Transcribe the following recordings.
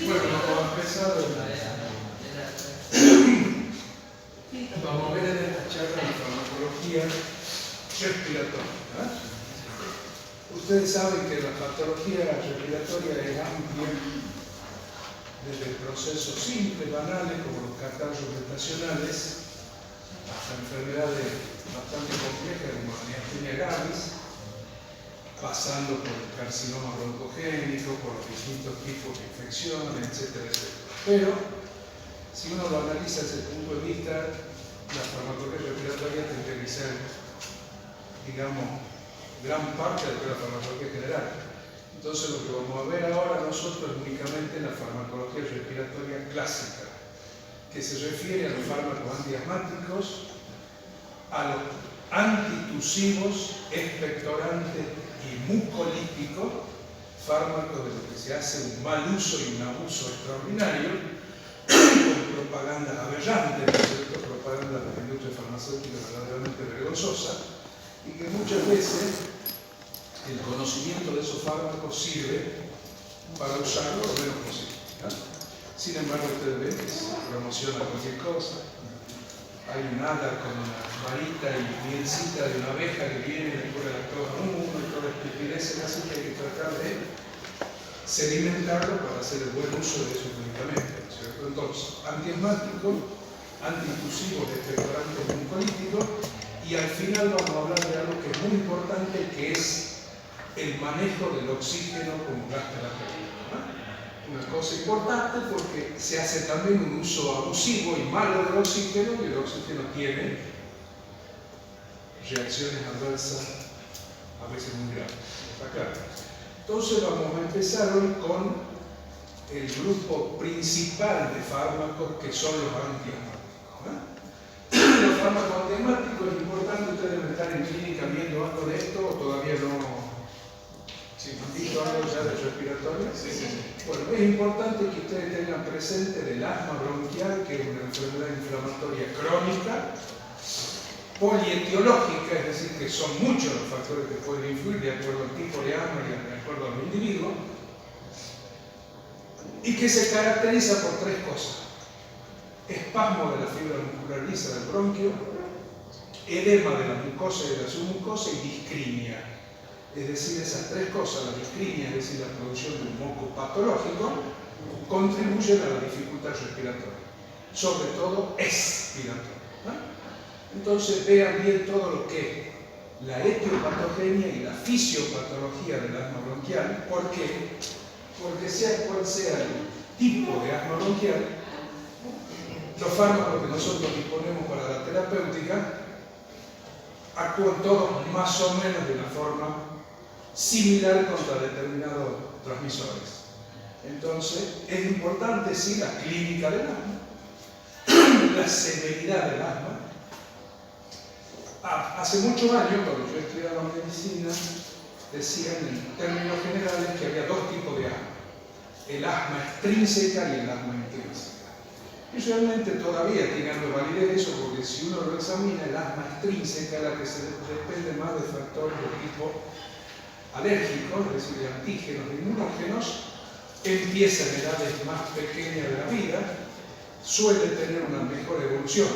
Bueno, vamos a empezar. Vamos a ver en esta charla de farmacología respiratoria. Ustedes saben que la patología respiratoria es amplia, desde procesos simples, banales, como los catarros gestacionales, hasta enfermedades bastante complejas como la miastenia gravis, pasando por el carcinoma broncogénico, por los distintos tipos de infecciones, etcétera, etcétera. Pero, si uno lo analiza desde el punto de vista, la farmacología respiratoria tendría que ser, digamos, gran parte de la farmacología general. Entonces, lo que vamos a ver ahora nosotros es únicamente la farmacología respiratoria clásica, que se refiere a los fármacos antiasmáticos, a los antitusivos, expectorantes y mucolíticos, fármacos de los que se hace un mal uso y un abuso extraordinario, con propaganda aberrante, ¿no es cierto? Propaganda de la industria farmacéutica verdaderamente vergonzosa, y que muchas veces el conocimiento de esos fármacos sirve para usarlo lo menos posible, ¿no? Sin embargo, ustedes ven que se promociona cualquier cosa. Hay un hada con una varita y mielcita de una abeja que viene y le pone la toda uno y toda la estupidez, así que hay que tratar de sedimentarlo para hacer el buen uso de esos medicamentos, ¿cierto? Entonces, antiasmáticos, antitusivos, expectorantes y mucolíticos, y al final vamos a hablar de algo que es muy importante, que es el manejo del oxígeno como gas terapéutico, ¿no? Una cosa importante porque se hace también un uso abusivo y malo del oxígeno, y el oxígeno tiene reacciones adversas a veces muy graves. ¿Está claro? Entonces vamos a empezar hoy con el grupo principal de fármacos que son los antiasmáticos, ¿no? Los fármacos antiasmáticos, es importante, ustedes deben estar en clínica viendo algo de esto, o todavía no. ¿Sí? ¿Han visto algo ya de respiratorio? Sí. Bueno, es importante que ustedes tengan presente el asma bronquial, que es una enfermedad inflamatoria crónica, polietiológica, es decir, que son muchos los factores que pueden influir de acuerdo al tipo de asma y de acuerdo al individuo, y que se caracteriza por tres cosas: espasmo de la fibra muscular lisa del bronquio, edema de la mucosa y de la submucosa y discrinia. Es decir, esas tres cosas, la discrinia, es decir, la producción de un moco patológico, contribuyen a la dificultad respiratoria, sobre todo expiratoria, ¿no? Entonces vean bien todo lo que es la etiopatogenia y la fisiopatología del asma bronquial. ¿Por qué? Porque sea cual sea el tipo de asma bronquial, los fármacos que nosotros disponemos para la terapéutica actúan todos más o menos de una forma similar contra determinados transmisores. Entonces, es importante, sí, la clínica del asma, la severidad del asma. Hace muchos años, cuando yo estudiaba medicina, decían en términos generales que había dos tipos de asma: el asma extrínseca y el asma intrínseca. Y realmente todavía tiene algo de validez eso, porque si uno lo examina, el asma extrínseca es la que se depende más de factores de tipo alérgico, es decir, de antígenos, de inmunógenos, empieza en edades más pequeñas de la vida, suele tener una mejor evolución,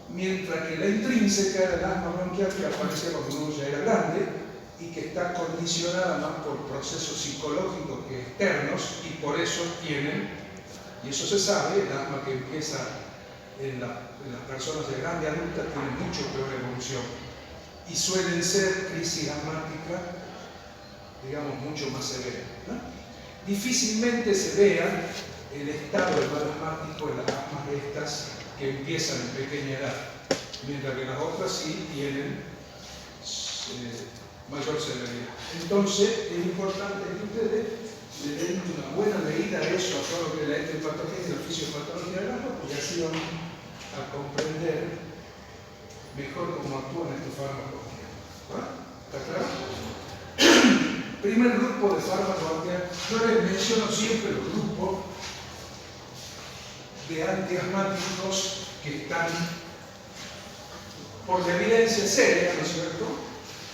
mientras que la intrínseca era el asma bronquial que aparecía cuando uno ya era grande y que está condicionada más por procesos psicológicos que externos, y por eso tienen, y eso se sabe, el asma que empieza en las personas de grande adulta tiene mucho peor evolución y suelen ser crisis asmáticas, digamos, mucho más severas, ¿no? Difícilmente se vea el estado del mal asmático en las asmas estas que empiezan en pequeña edad, mientras que las otras sí tienen mayor severidad. Entonces, es importante que ustedes le den una buena medida a eso, a todo lo que es la etiopatología y la fisiopatología del asma, porque así vamos a comprender mejor cómo actúan estos fármacos. ¿Está claro? Primer grupo de fármacos antiasmáticos. Yo les menciono siempre los grupos de antiasmáticos que están, por la evidencia seria, ¿no es cierto?,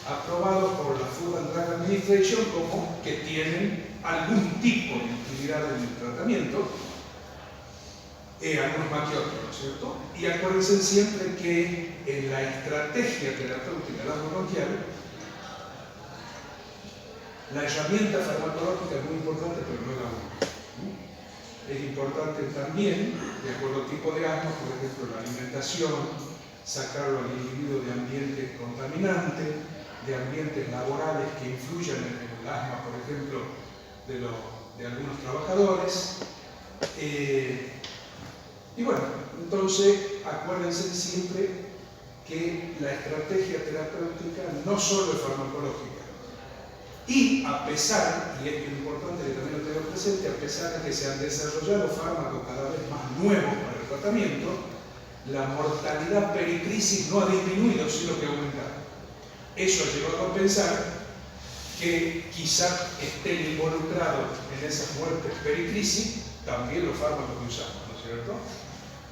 aprobados por la Food and Drug Administration como que tienen algún tipo de utilidad en el tratamiento, algunos más que otros, ¿no es cierto? Y acuérdense siempre que en la estrategia terapéutica del asma bronquial, la herramienta farmacológica es muy importante, pero no es la única. Es importante también, de acuerdo al tipo de asma, por ejemplo, la alimentación, sacarlo al individuo de ambientes contaminantes, de ambientes laborales que influyan en el asma, por ejemplo, de algunos trabajadores. Y bueno, entonces acuérdense siempre que la estrategia terapéutica no solo es farmacológica. Y a pesar, y es importante que también lo tengan presente, a pesar de que se han desarrollado fármacos cada vez más nuevos para el tratamiento, la mortalidad pericrisis no ha disminuido, sino que ha aumentado. Eso ha llevado a pensar que quizá estén involucrados en esas muertes pericrisis también los fármacos que usamos, ¿no es cierto?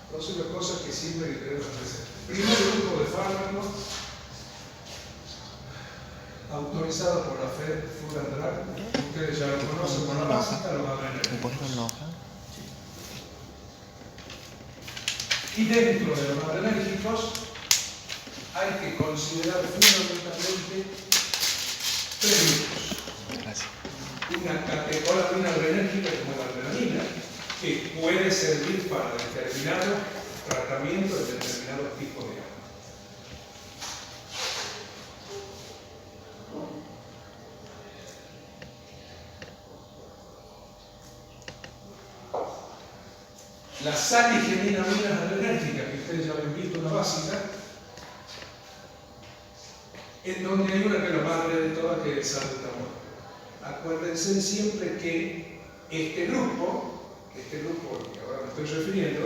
Entonces, las cosas que siempre hay que tener presente. Primer grupo de fármacos autorizado por la Food and Drug, ustedes ya lo conocen por la básica, los adrenérgicos. Y dentro de los adrenérgicos hay que considerar fundamentalmente tres grupos. Una catecolamina adrenérgica como la adrenalina, que puede servir para determinado tratamiento de determinados tipos de asma. Las saligenidaminas adrenérgicas, que ustedes ya han visto en la básica, en donde hay una que es la madre de todas, que es el salbutamol. Acuérdense siempre que este grupo al que ahora me estoy refiriendo,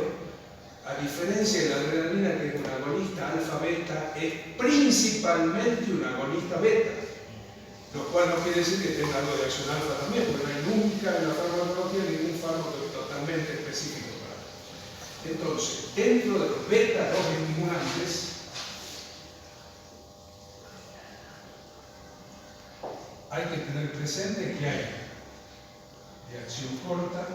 a diferencia de la adrenalina, que es una agonista alfa-beta, es principalmente una agonista beta, lo cual no quiere decir que tenga algo de acción alfa también, porque no hay nunca en la farmacología ningún fármaco totalmente específico. Entonces, dentro de los beta-2 estimulantes, hay que tener presente que hay de acción corta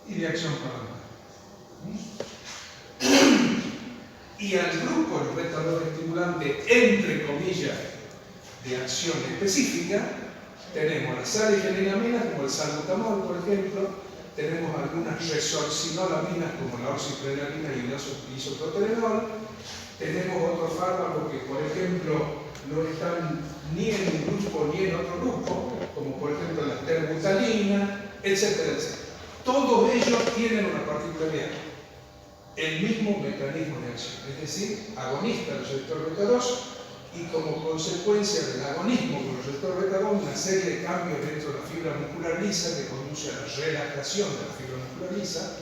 y de acción prolongada. Y al grupo de los beta-2 estimulantes, entre comillas, de acción específica, tenemos las saligenidaminas, como el salbutamol, por ejemplo, tenemos algunas resorcinolaminas, como la oxiprenalina y el isoproterenol, tenemos otros fármacos que, por ejemplo, no están ni en un grupo ni en otro grupo, como por ejemplo la terbutalina, etcétera, etcétera. Todos ellos tienen una particularidad, el mismo mecanismo de acción, es decir, agonista del receptor beta-2, y como consecuencia del agonismo con el receptor beta-2, una serie de cambios dentro de la fibra muscular lisa que conduce a la relajación de la fibra muscular lisa,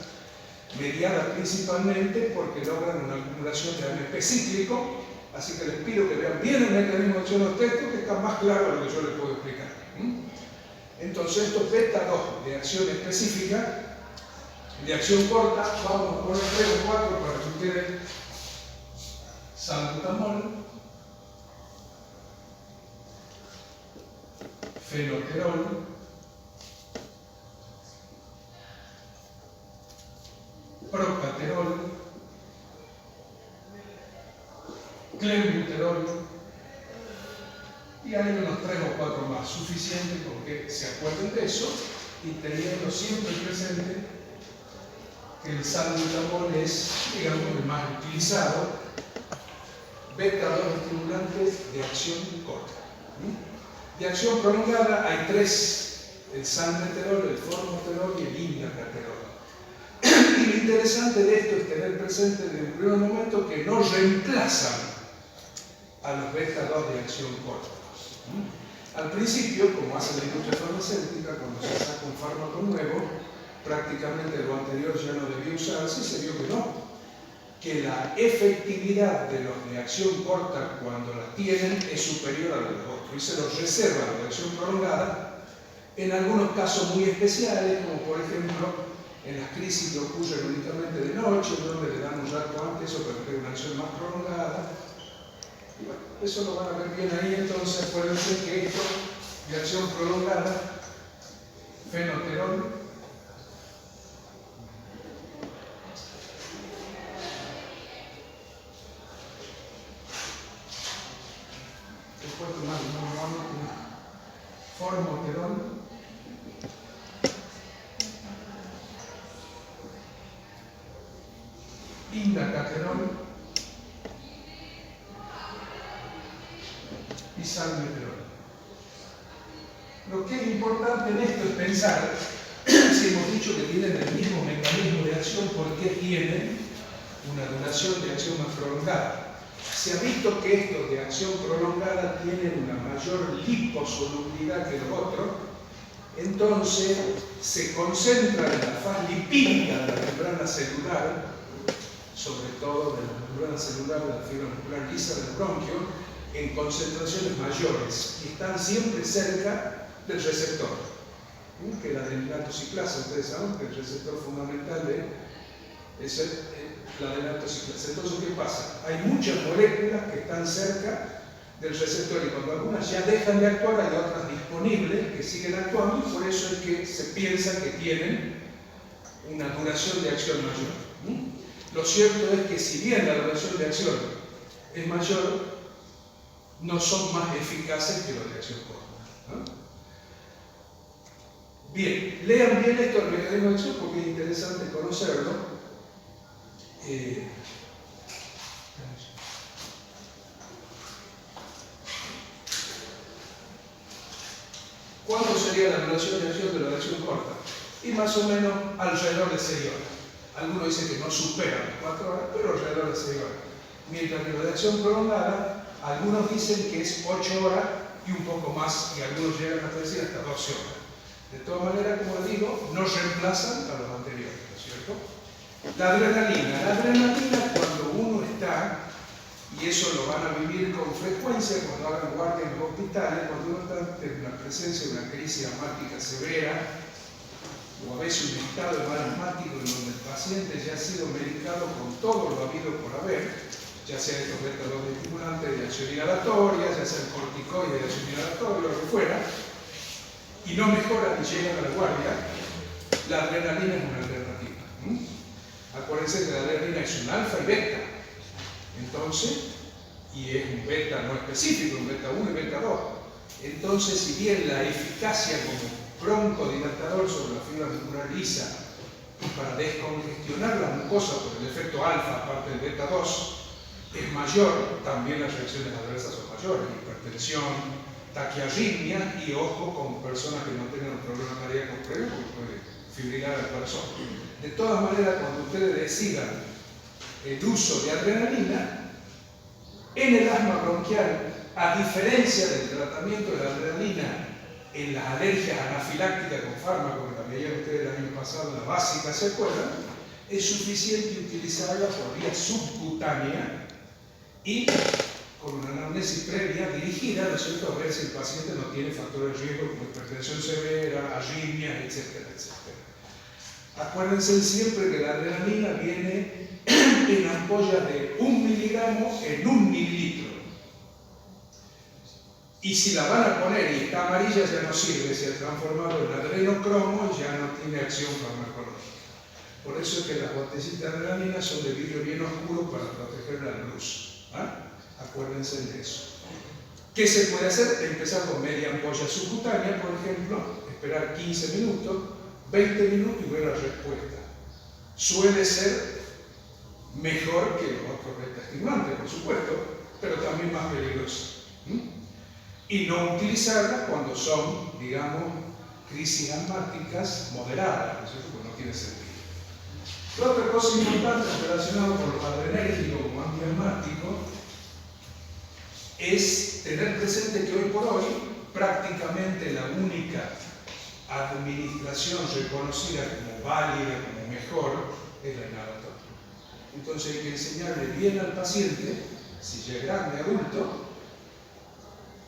mediada principalmente porque logran una acumulación de AMP cíclico. Así que les pido que vean bien el mecanismo de acción de los textos, que está más claro de lo que yo les puedo explicar. Entonces, estos beta-2 de acción específica, de acción corta, vamos a poner 3 o 4 para que ustedes: salbutamol, fenoterol, procaterol, clenbuterol, y hay unos 3 o 4 más, suficiente con que se acuerden de eso, y teniendo siempre presente que el salbutamol es, digamos, el más utilizado, beta-2 estimulantes de acción corta. De acción prolongada hay 3, el salmeterol, el formoterol y el imdacaterol. Y lo interesante de esto es tener presente desde el primer momento que no reemplazan a los beta-2 de acción corta. Al principio, como hace la industria farmacéutica, cuando se saca un fármaco nuevo, prácticamente lo anterior ya no debía usarse y se vio que no. Que la efectividad de los de acción corta, cuando la tienen, es superior a la de los otros. Y se los reserva a los de acción prolongada en algunos casos muy especiales, como por ejemplo en las crisis que ocurren únicamente de noche, donde le dan un rato antes o para que una acción más prolongada. Y bueno, eso lo van a ver bien ahí. Entonces acuérdense que esto de acción prolongada, fenoterol, después tomar formoterol, indacaterol y salmeterol. Lo que es importante en esto es pensar, si hemos dicho que tienen el mismo mecanismo de acción, ¿por qué tienen una duración de acción más prolongada? Se ha visto que estos de acción prolongada tienen una mayor liposolubilidad que los otros, entonces se concentran en la faz lipídica de la membrana celular, sobre todo de la membrana celular de la fibra muscular lisa del bronquio, en concentraciones mayores y están siempre cerca del receptor, que es la adrenalato ciclasa. Ustedes saben que el receptor fundamental es la adrenalato ciclasa. Entonces, ¿qué pasa? Hay muchas moléculas que están cerca del receptor y cuando algunas ya dejan de actuar, hay otras disponibles que siguen actuando y por eso es que se piensa que tienen una duración de acción mayor. Lo cierto es que si bien la duración de acción es mayor, no son más eficaces que los de acción corta, ¿no? Bien, lean bien esto del mecanismo de acción porque es interesante conocerlo. ¿Cuándo sería la duración de acción de la acción corta? Y más o menos alrededor de 6 horas. Algunos dicen que no superan las 4 horas, pero alrededor de 6 horas. Mientras que la de acción prolongada, algunos dicen que es 8 horas y un poco más, y algunos llegan a decir hasta 12 horas. De todas maneras, como les digo, no reemplazan a los anteriores, ¿no es cierto? La adrenalina cuando uno está, y eso lo van a vivir con frecuencia cuando hagan guardia en los hospitales, cuando uno está en la presencia de una crisis asmática severa, o a veces un estado de mal asmático en donde el paciente ya ha sido medicado con todo lo habido por haber, ya sea estos beta-2 estimulantes de acción inhalatoria, ya sea el corticoide de acción inhalatoria, lo que fuera, y no mejoran y llegan a la guardia, la adrenalina es una alternativa. Acuérdense que la adrenalina es un alfa y beta, entonces, y es un beta no específico, un beta 1 y beta 2. Entonces, si bien la eficacia como broncodilatador sobre la fibra muscular lisa y para descongestionar la mucosa por el efecto alfa, aparte del beta 2, es mayor, también las reacciones adversas son mayores, hipertensión, taquiarritmia y ojo con personas que no tengan un problema cardíaco previo porque puede fibrilar al corazón. De todas maneras, cuando ustedes decidan el uso de adrenalina, en el asma bronquial, a diferencia del tratamiento de la adrenalina en las alergias anafilácticas con fármacos, que también ustedes el año pasado en la básica se acuerdan, es suficiente utilizarla por vía subcutánea y con una anamnesis previa dirigida, ¿no es cierto?, a ver si el paciente no tiene factores de riesgo como hipertensión severa, arritmias, etcétera, etcétera. Acuérdense siempre que la adrenalina viene en ampollas de 1 miligramo en 1 mililitro. Y si la van a poner y está amarilla ya no sirve, se ha transformado en adrenocromo y ya no tiene acción farmacológica. Por eso es que las botecitas de adrenalina son de vidrio bien oscuro para proteger la luz. Acuérdense de eso. ¿Qué se puede hacer? Empezar con media ampolla subcutánea, por ejemplo, esperar 15 minutos, 20 minutos y ver la respuesta. Suele ser mejor que los otros beta-estimulantes, por supuesto, pero también más peligroso. Y no utilizarlas cuando son, digamos, crisis asmáticas moderadas, ¿no es cierto? Porque no tiene sentido. La otra cosa importante relacionada con los adrenérgicos como antiasmáticos es tener presente que hoy por hoy prácticamente la única administración reconocida como válida, como mejor, es la inhalatoria. Entonces hay que enseñarle bien al paciente, si ya es grande, adulto,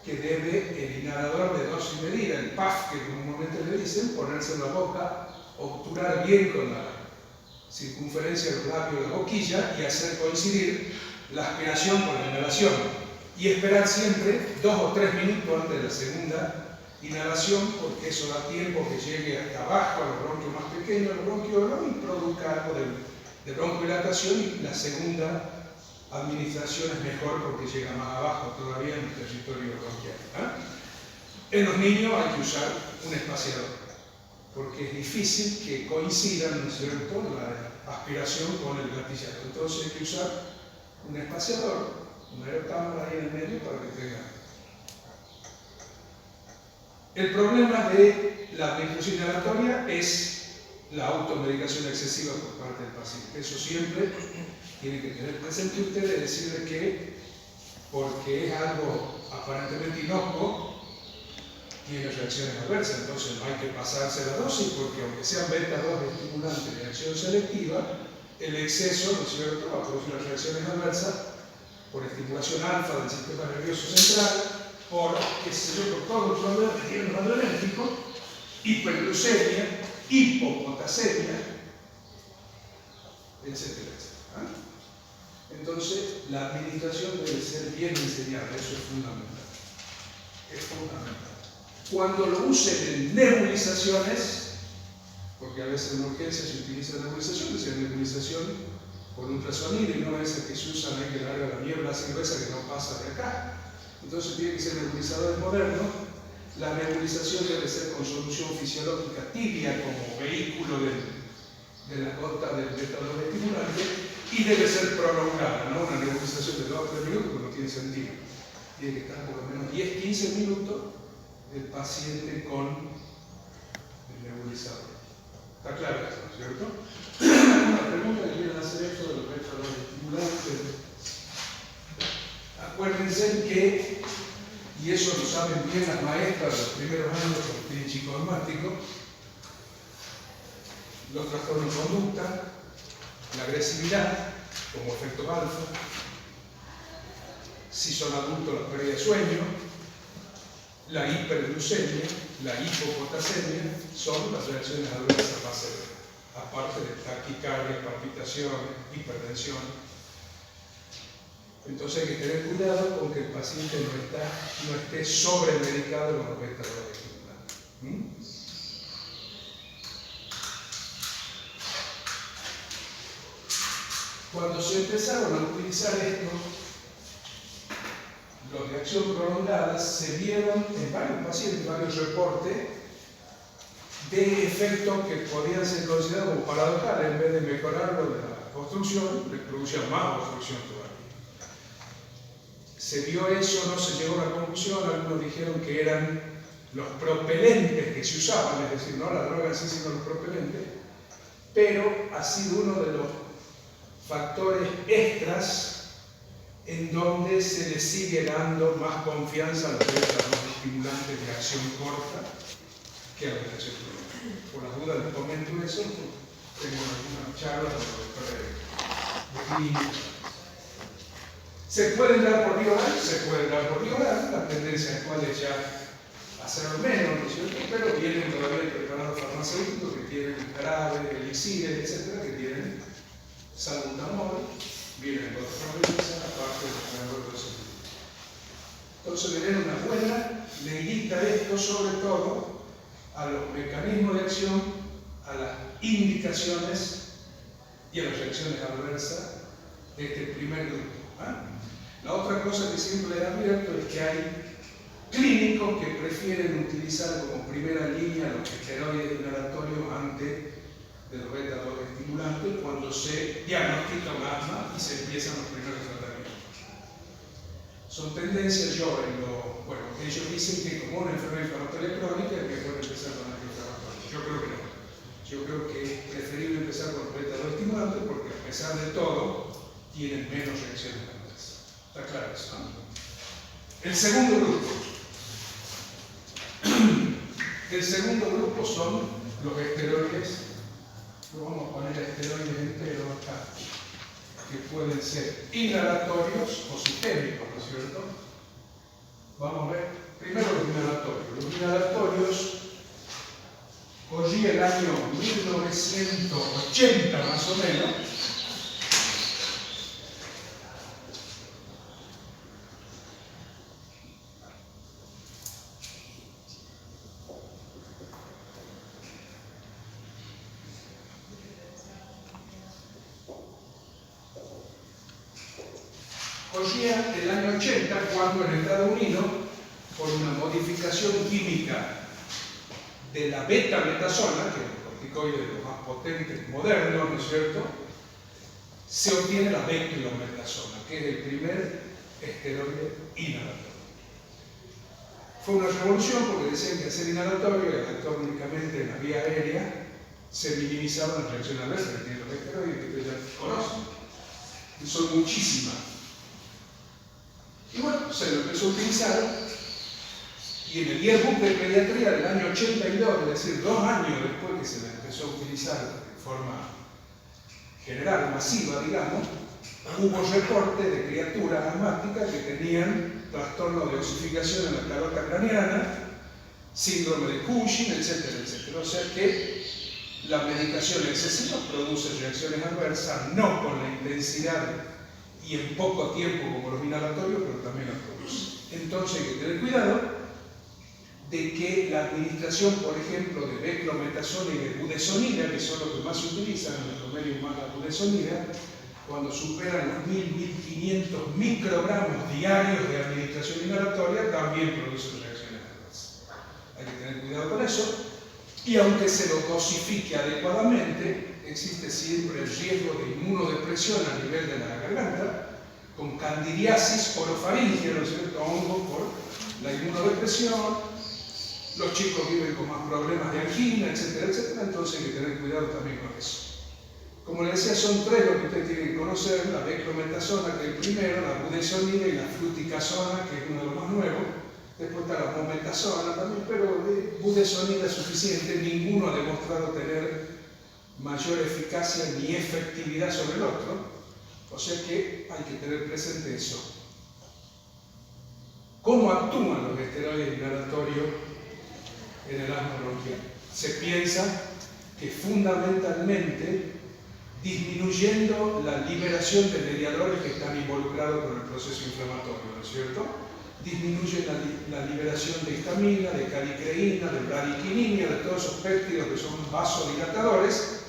que debe el inhalador de dosis medida, el puff que comúnmente le dicen, ponerse en la boca, obturar bien con la circunferencia del labio de la boquilla y hacer coincidir la aspiración con la inhalación. Y esperar siempre 2 o 3 minutos antes de la segunda inhalación, porque eso da tiempo que llegue hasta abajo a los bronquios más pequeños, los bronquios y produzca algo de broncolatación, y la segunda administración es mejor porque llega más abajo todavía en el territorio bronquial. En los niños hay que usar un espaciador, porque es difícil que coincidan, ¿no es cierto?, la aspiración con el gatillado. Entonces hay que usar un espaciador, una aerocámara ahí en el medio para que tenga. El problema de la administración inhalatoria es la automedicación excesiva por parte del paciente. Eso siempre tiene que tener presente ustedes, decirle que porque es algo aparentemente inocuo, tiene reacciones adversas. Entonces no hay que pasarse la dosis, porque aunque sean beta-2 estimulantes de acción selectiva, el exceso, ¿no es cierto?, va a producir las reacciones adversas por estimulación alfa del sistema nervioso central, por, qué sé yo, por todo el problema que tiene el adrenérgico, hiperglucemia, hipopotasemia, etcétera, etcétera. Entonces, la administración debe ser bien enseñada, eso es fundamental. Es fundamental. Cuando lo usen en nebulizaciones, porque a veces en urgencia se utiliza nebulizaciones, en nebulización por ultrasonido y no esa que se usan ahí que larga la niebla así gruesa que no pasa de acá. Entonces tiene que ser nebulizadores modernos. La nebulización debe ser con solución fisiológica tibia como vehículo de la gota del beta-2 estimulante, y debe ser prolongada, no una nebulización de 2 o 3 minutos, porque no tiene sentido. Tiene que estar por lo menos 10-15 minutos el paciente con el nebulizador. ¿Está claro eso, no es cierto? Una pregunta que quieren hacer esto de los beta-2 estimulantes. Acuérdense que, y eso lo saben bien las maestras de los primeros años cuando tienen psicoasmático, los trastornos de conducta, la agresividad como efecto alfa, si son adultos la pérdida de sueño, la hiperglucemia, la hipopotasemia, son las reacciones adversas más severas, aparte de taquicardia, palpitaciones, hipertensión. Entonces hay que tener cuidado con que el paciente no esté sobremedicado con los beta-2 estimulantes. Cuando se empezaron a utilizar esto, los de acción prolongada, se vieron en varios pacientes, varios reportes de efectos que podían ser considerados como paradojales. En vez de mejorar lo de la obstrucción, les producía más obstrucción todavía. Se vio eso, no se llegó a una conclusión. Algunos dijeron que eran los propelentes que se usaban, es decir, no la droga en sí, sino los propelentes, pero ha sido uno de los factores extras en donde se le sigue dando más confianza a los estimulantes de acción corta que a los de acción prolongada. Por las dudas les comento eso, tengo algunas charlas de clínica. ¿Se pueden dar por vía oral? Se pueden dar por vía oral, la tendencia actual es ya hacerlo menos, ¿no es cierto? Pero vienen todavía preparados farmacéuticos que tienen jarabe, elixires, etcétera, que tienen salbutamol, vienen otras provincias, aparte de los otros. Entonces, tener una buena leidita esto, sobre todo a los mecanismos de acción, a las indicaciones y a las reacciones adversas de este primer grupo. La otra cosa que siempre he abierto es que hay clínicos que prefieren utilizar como primera línea los esteroides inhalatorios antes de los beta-2 estimulantes cuando se diagnostica un asma y se empiezan los primeros tratamientos. Son tendencias, ellos dicen que como una enfermedad inflamatoria crónica es mejor empezar con antiinflamatorios. Yo creo que no. Yo creo que es preferible empezar con los beta-2 estimulantes porque a pesar de todo tienen menos reacciones adversas. ¿Está claro eso? El segundo grupo. El segundo grupo son los esteroides. Lo vamos a poner esteroides enteros acá, que pueden ser inhalatorios o sistémicos, ¿no es cierto? Vamos a ver, primero los inhalatorios. Los inhalatorios, corría el año 1980 más o menos, corría el año 80 cuando en Estados Unidos, por una modificación química de la beta-metasona, que es el corticoide de los más potentes modernos, ¿no es cierto?, se obtiene la beclometasona, que es el primer esteroide inhalatorio. Fue una revolución porque decían que al ser inhalatorio y al actuar únicamente en la vía aérea se minimizaban las reacciones adversas que tienen los esteroides, que ustedes ya conocen. Y son muchísimas. Y bueno, se lo empezó a utilizar. Y en el Yearbook de Pediatría del año 82, es decir, 2 años después que se la empezó a utilizar de forma general, masiva, digamos, hubo reporte de criaturas asmáticas que tenían trastorno de osificación en la calota craneana, síndrome de Cushing, etcétera, etcétera. O sea que la medicación excesiva produce reacciones adversas, no con la intensidad y en poco tiempo como los inhalatorios, pero también las produce. Entonces hay que tener cuidado de que la administración, por ejemplo, de beclometasona y de budesonida, que son los que más se utilizan en el promedio humano, la budesonida, cuando superan los 1000-1500 microgramos diarios de administración inhalatoria, también producen reacciones adversas. Hay que tener cuidado con eso. Y aunque se lo dosifique adecuadamente, existe siempre el riesgo de inmunodepresión a nivel de la garganta, con candidiasis orofaringia, ¿no es cierto?, hongo por la inmunodepresión. Los chicos viven con más problemas de angina, etcétera, etcétera. Entonces hay que tener cuidado también con eso. Como les decía, son 3 los que ustedes tienen que conocer: la beclometasona, que es el primero, la budesonida y la fluticasona, que es uno de los más nuevos. Después está la mometasona también, pero de budesonida es suficiente. Ninguno ha demostrado tener mayor eficacia ni efectividad sobre el otro. O sea que hay que tener presente eso. ¿Cómo actúan los esteroides inhalatorios en el asma bronquial? Se piensa que fundamentalmente disminuyendo la liberación de mediadores que están involucrados con el proceso inflamatorio, ¿no es cierto? Disminuye la liberación de histamina, de calicreína, de bradiquinina, de todos esos péptidos que son vasodilatadores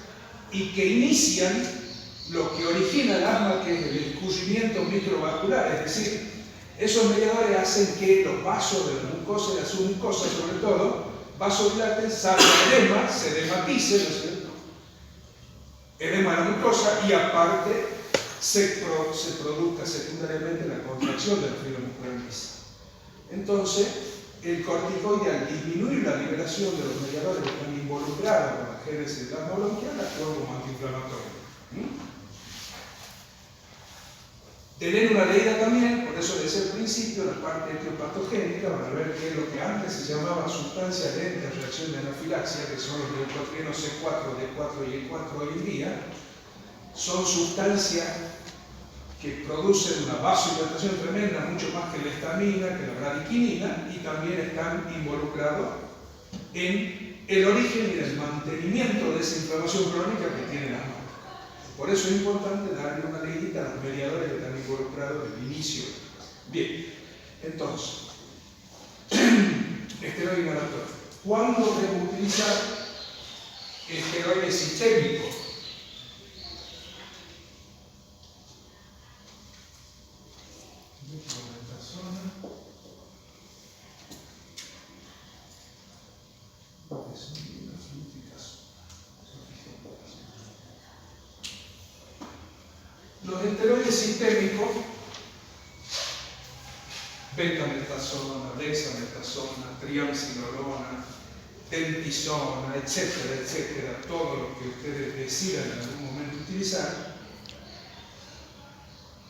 y que inician lo que origina el asma, que es el escurrimiento microvascular, es decir, esos mediadores hacen que los vasos de la mucosa y la submucosa, sobre todo, vasodilaten, salga edema, se edematice, ¿no es cierto?, edema de la mucosa, y aparte se produzca secundariamente la contracción de la fibra muscular lisa. Entonces, el corticoide, al disminuir la liberación de los mediadores que están involucrados con la génesis del asma bronquial, actúa como antiinflamatorio. Tener una leída también, por eso desde el principio, la parte etiopatogénica, van a ver que es lo que antes se llamaba sustancia lenta de reacción de anafilaxia, que son los leucotrienos C4, D4 y E4 hoy en día, son sustancias que producen una vasodilatación tremenda, mucho más que la histamina, que la bradiquinina, y también están involucrados en el origen y el mantenimiento de esa inflamación crónica que tiene la asma. Por eso es importante darle una leidita a los mediadores que están involucrados desde el inicio. Bien, entonces, esteroide inhalatorio. ¿Cuándo debo utilizar esteroide sistémico? Los esteroides sistémicos, betametasona, dexametasona, triamcinolona, dentisona, etcétera, etcétera, todo lo que ustedes decidan en algún momento utilizar,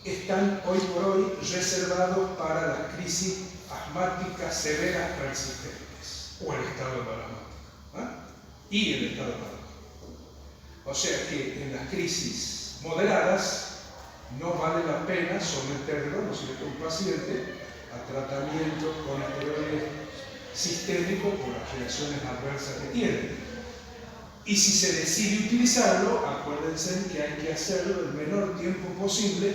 están hoy por hoy reservados para las crisis asmáticas severas persistentes o el estado parasmático, y el estado parasmático. O sea que en las crisis moderadas no vale la pena someterlo, ¿no es cierto?, un paciente a tratamiento con esteroides sistémicos por las reacciones adversas que tiene. Y si se decide utilizarlo, acuérdense que hay que hacerlo el menor tiempo posible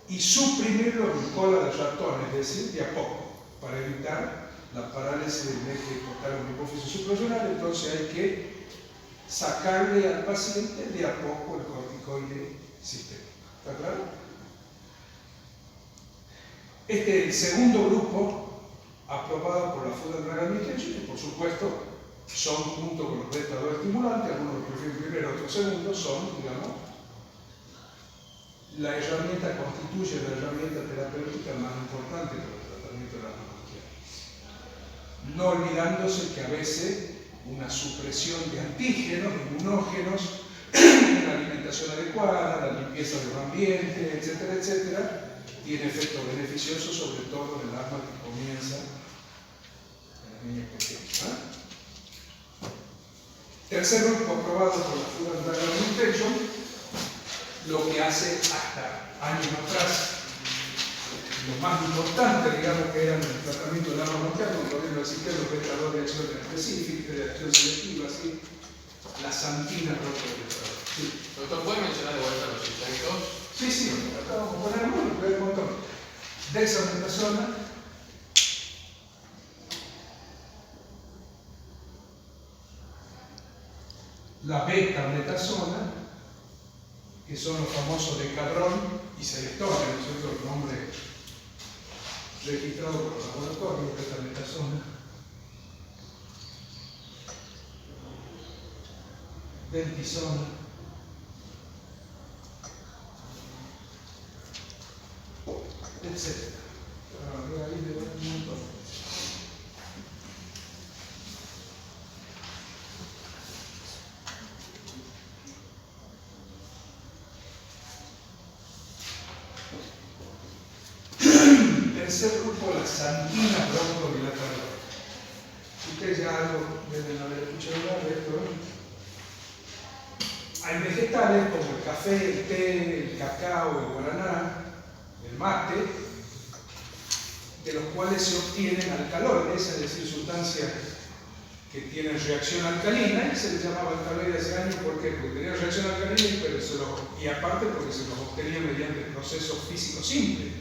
y suprimirlo en cola de ratón, es decir, de a poco, para evitar la parálisis del eje hipotálamo hipófisis suprarrenal. Entonces hay que sacarle al paciente de a poco el corticoide sistémico. ¿Está claro? Este es el segundo grupo aprobado por la Food and Drug Administration, que por supuesto son, junto con los beta-2 estimulantes, algunos los prefieren primero, otros segundo, son, digamos, la herramienta, constituye la herramienta terapéutica más importante para el tratamiento de la oncología. No olvidándose que a veces una supresión de antígenos, inmunógenos, una alimentación adecuada, la limpieza del ambiente, etcétera, etcétera, tiene efectos beneficiosos, sobre todo en el asma que comienza en los niños pequeños. Tercer grupo aprobado por la Food and Drug Administration, lo que hace hasta años atrás, lo más importante, digamos, que era en el tratamiento del asma bronquial, como todavía no existían los beta-2 de acción específica, de acción selectiva, así, la santina protocolar. Sí. Doctor, ¿puede mencionar de vuelta los efectos? Sí, acá vamos a poner uno, pero hay un montón. Dexametasona, la beta-metasona, que son los famosos Decadron y Celestone, ¿no es cierto? El nombre registrado por los laboratorios, beta-metasona, dentisona, etc. Ahí le doy un montón. Tercer grupo, la santina broncodilatadora. Ustedes ya algo deben haber escuchado hablar de esto, ¿no? Hay vegetales como el café, el té, el cacao, el guaraná, el mate, de los cuales se obtienen alcaloides, es decir, sustancias que tienen reacción alcalina, y se les llamaba alcaloides hace años. ¿Por qué? Porque tenían reacción alcalina, y aparte porque se los obtenía mediante procesos físicos simples.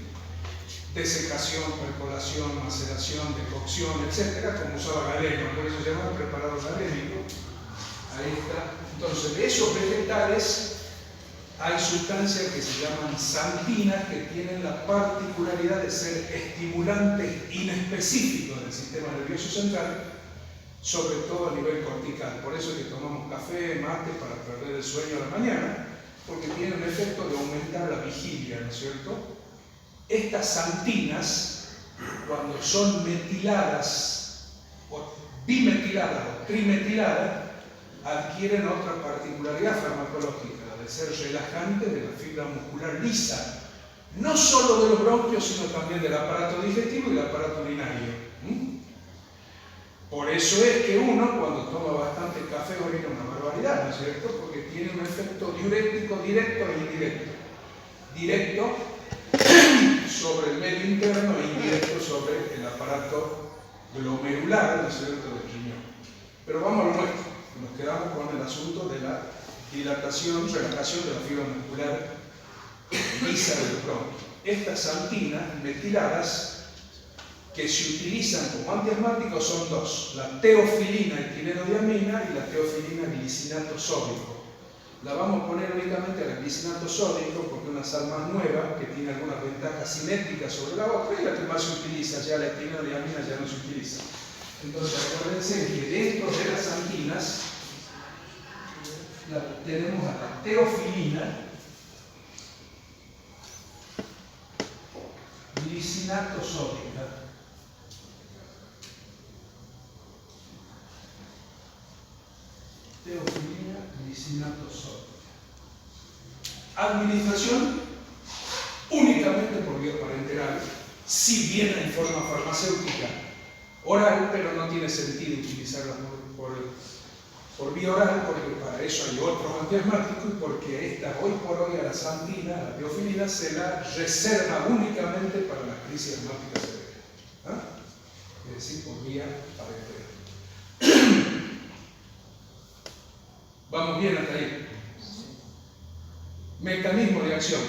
Desecación, percolación, maceración, decocción, etc., como usaba Galeno, por eso se llama preparado galénico. Ahí está. Entonces, de esos vegetales hay sustancias que se llaman santinas, que tienen la particularidad de ser estimulantes inespecíficos del sistema nervioso central, sobre todo a nivel cortical. Por eso es que tomamos café, mate, para perder el sueño a la mañana, porque tiene un efecto de aumentar la vigilia, ¿no es cierto? Estas santinas, cuando son metiladas, o bimetiladas o trimetiladas, adquieren otra particularidad farmacológica, la de ser relajante de la fibra muscular lisa, no solo de los bronquios, sino también del aparato digestivo y del aparato urinario. Por eso es que uno, cuando toma bastante café, orina una barbaridad, ¿no es cierto? Porque tiene un efecto diurético directo e indirecto. Directo sobre el medio interno e indirecto sobre el aparato glomerular, ¿no es cierto?, del riñón. Pero vamos a lo nuestro, nos quedamos con el asunto de la dilatación, relajación de la fibra muscular lisa del bronquio. Estas santinas metiladas que se utilizan como antiasmáticos son dos: la teofilina etilenodeamina y la teofilina glicinato sódico. La vamos a poner únicamente a la glicinato sódico porque es una sal más nueva que tiene algunas ventajas cinéticas sobre la otra, y la que más se utiliza, ya la etilenodeamina ya no se utiliza. Entonces acuérdense que dentro de las santinas tenemos a la teofilina, glicinato sódica, teofilina, glicinato sódico. Administración únicamente por vía parenteral, si bien en forma farmacéutica oral, pero no tiene sentido utilizarla por vía oral, porque para eso hay otros antiasmáticos, y porque esta, hoy por hoy, a la santina, a la teofilina, se la reserva únicamente para la crisis asmática severa. Es decir, por vía parenteral. ¿Vamos bien hasta ahí? Mecanismo de acción.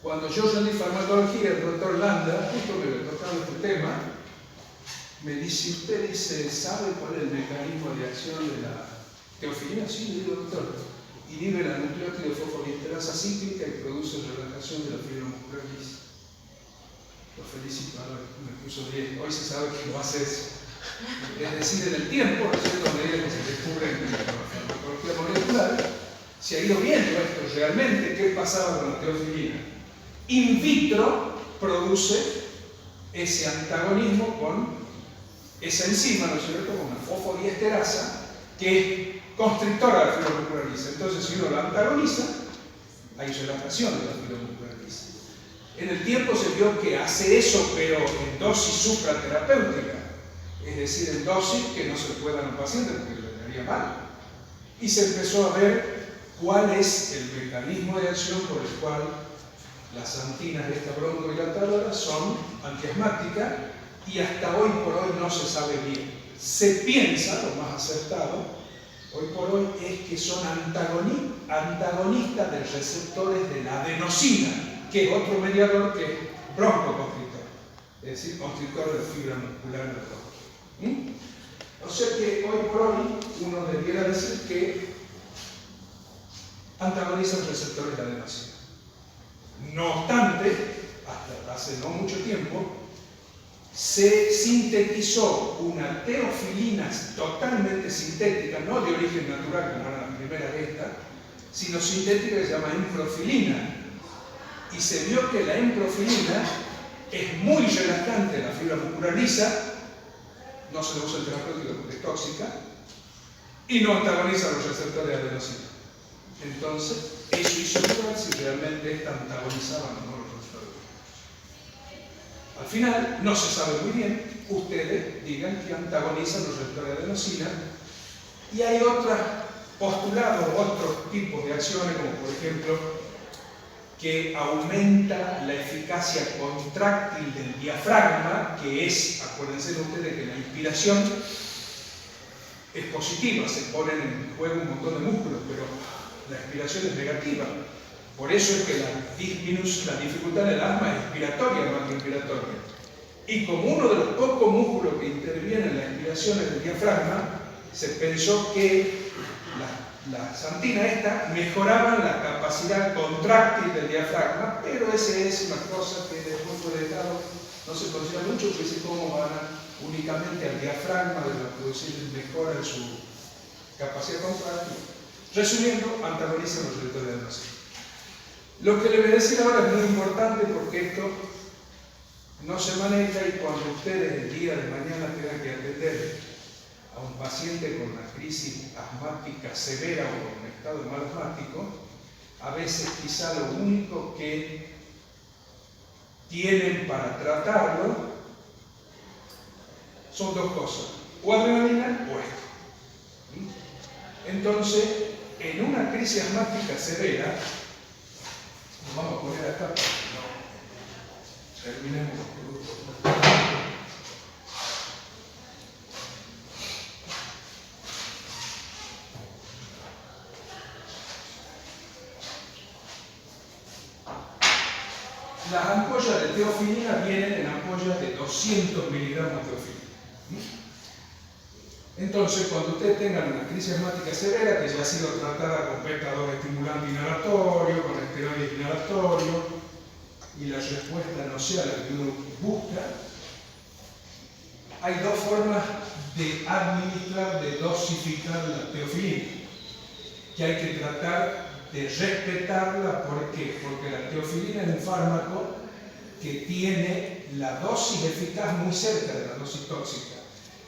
Cuando yo rendí farmacología, el doctor Landa, justo me había tocado este tema, me dice: ¿usted sabe cuál es el mecanismo de acción de la teofilina? Sí, le digo, doctor. inhibe la nucleótido fosfoliesterasa cíclica y produce relajación de la fibra muscular lisa. Lo felicito, ahora me puso 10. Hoy se sabe que no hace eso. Es decir, en el tiempo, ¿no es cierto?, a medida que se descubre en la farmacología molecular, se ha ido viendo esto realmente, qué pasaba con la teofilina. In vitro produce ese antagonismo con esa enzima, ¿no es cierto?, con la fosfoliesterasa, que es constrictora de la fibra muscular lisa. Entonces, si uno la antagoniza, hay relatación de la fibra muscular lisa. En el tiempo se vio que hace eso, pero en dosis supraterapéutica, es decir, en dosis que no se puede dar a un paciente porque le daría mal. Y se empezó a ver cuál es el mecanismo de acción por el cual las antinas de esta broncodilatadora son antiasmáticas, y hasta hoy por hoy no se sabe bien. Se piensa, lo más acertado, hoy por hoy, es que son antagonistas de receptores de la adenosina, que es otro mediador que es broncoconstrictor, es decir, constrictor de fibra muscular del bronquio. O sea que hoy por hoy uno debiera decir que antagonizan receptores de adenosina. No obstante, hasta hace no mucho tiempo, se sintetizó una teofilina totalmente sintética, no de origen natural como era la primera esta, sino sintética, que se llama emprofilina. Y se vio que la emprofilina es muy relajante en la fibra muscular lisa, no se usa en terapéutica porque es tóxica, y no antagoniza los receptores de adenosina. Entonces, eso hizo dudar si realmente esta antagonizaban o no los receptores. Al final, no se sabe muy bien. Ustedes digan que antagonizan los receptores de adenosina, y hay otros postulados, otros tipos de acciones, como por ejemplo, que aumenta la eficacia contráctil del diafragma, que es, acuérdense ustedes que la inspiración es positiva, se ponen en juego un montón de músculos, pero la expiración es negativa. Por eso es que la dificultad del asma es expiratoria más que inspiratoria. Y como uno de los pocos músculos que intervienen en la expiración es el diafragma, se pensó que las antinas estas mejoraban la capacidad contráctil del diafragma, pero esa es una cosa que desde el punto de estado no se considera mucho, que es cómo van únicamente al diafragma de producir mejora en su capacidad contráctil. Resumiendo, antagonizan los receptores de adenosina. Lo que le voy a decir ahora es muy importante porque esto no se maneja, y cuando ustedes el día de mañana tengan que atender a un paciente con una crisis asmática severa o con un estado mal asmático, a veces quizá lo único que tienen para tratarlo son dos cosas, o adrenalina o esto. Entonces, en una crisis asmática severa, nos vamos a poner acá para que no terminemos los productos. Las ampollas de teofilina vienen en ampollas de 200 miligramos de teofilina. Entonces, cuando ustedes tengan una crisis asmática severa, que ya ha sido tratada con beta-2 estimulante inhalatorio, con esteroides inhalatorios, y la respuesta no sea la que uno busca, hay dos formas de administrar, de dosificar la teofilina, que hay que tratar de respetarla. ¿Por qué? Porque la teofilina es un fármaco que tiene la dosis eficaz muy cerca de la dosis tóxica.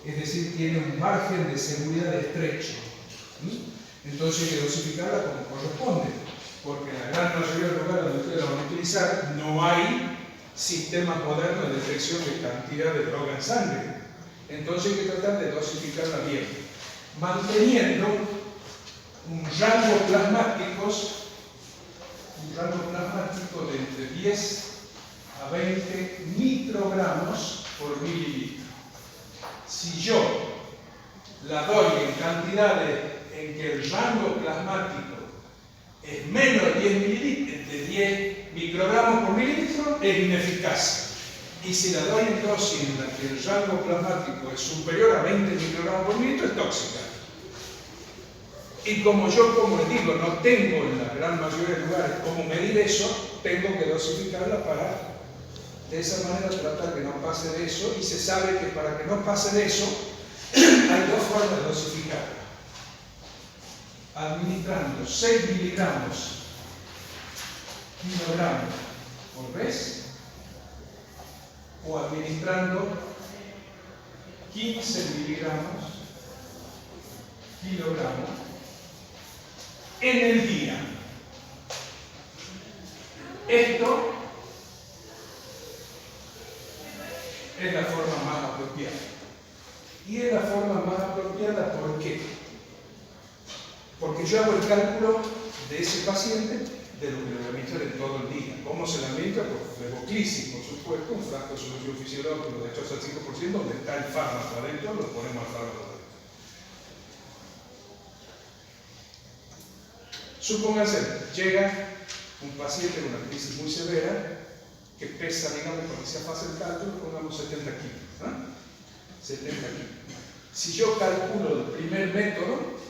Es decir, tiene un margen de seguridad estrecho. Entonces hay que dosificarla como corresponde, porque en la gran mayoría de los lugares donde ustedes la van a utilizar no hay sistemas modernos de detección de cantidad de droga en sangre. Entonces hay que tratar de dosificarla bien, manteniendo un rango plasmático de entre 10 a 20 microgramos por mililitro. Si yo la doy en cantidades en que el rango plasmático es menos de 10 mililitros, de 10 microgramos por mililitro, es ineficaz. Y si la doy en dosis en la que el rango plasmático es superior a 20 microgramos por mililitro, es tóxica. Y como yo, como les digo, no tengo en la gran mayoría de lugares cómo medir eso, tengo que dosificarla para de esa manera tratar que no pase de eso, y se sabe que para que no pase de eso hay dos formas de dosificarla. Administrando 6 miligramos kilogramo por vez, o administrando 15 miligramos kilogramo en el día. Esto es la forma más apropiada. Y es la forma más apropiada, ¿por qué? Porque yo hago el cálculo de ese paciente de lo que le administran en todo el día. ¿Cómo se le administra? Por fleboclisis, por supuesto, un frasco de solución fisiológica de hecho al 5%, donde está el fármaco adentro, lo ponemos al fármaco adentro. Supóngase, llega un paciente con una crisis muy severa que pesa, digamos, para que sea fácil el cálculo, pongamos 70 kilos. ¿Eh? 70 kilos. Si yo calculo el primer método,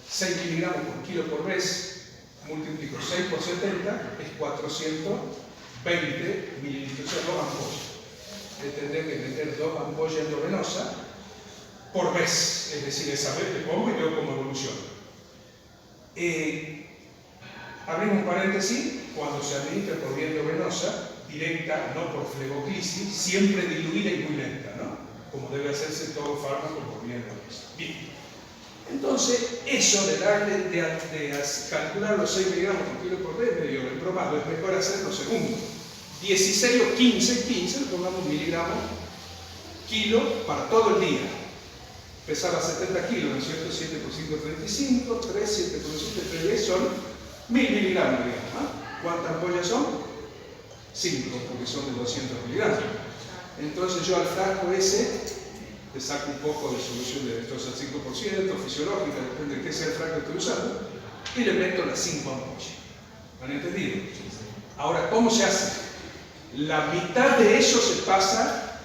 6 miligramos por kilo por vez, multiplico 6 por 70, es 420 mililitros, o sea, 2 ampollas. Tendré que meter 2 ampollas endovenosa por vez, es decir, esa vez le pongo y veo cómo evoluciona. Abrimos un paréntesis, cuando se administra por vía endovenosa, directa, no por fleboclisis, siempre diluida y muy lenta, ¿no? Como debe hacerse todo fármaco por vía endovenosa. Bien. Entonces, eso de darle, de calcular los 6 miligramos por kilo por vez, medio reprobado, es mejor hacerlo segundo. 16 o 15, le pongamos miligramos kilo para todo el día. Pesaba 70 kilos, ¿no es cierto? 7 por 5, 35, 3, 7 por 7, 3, 10 son 1000 miligramos, digamos. ¿Eh? ¿Cuántas ampollas son? 5, porque son de 200 miligramos. Entonces yo al frasco ese le saco un poco de solución de estos al 5%, fisiológica, depende de qué sea el frasco que estoy usando, y le meto las 5 ampollas. ¿Han entendido? Ahora, ¿cómo se hace? La mitad de eso se pasa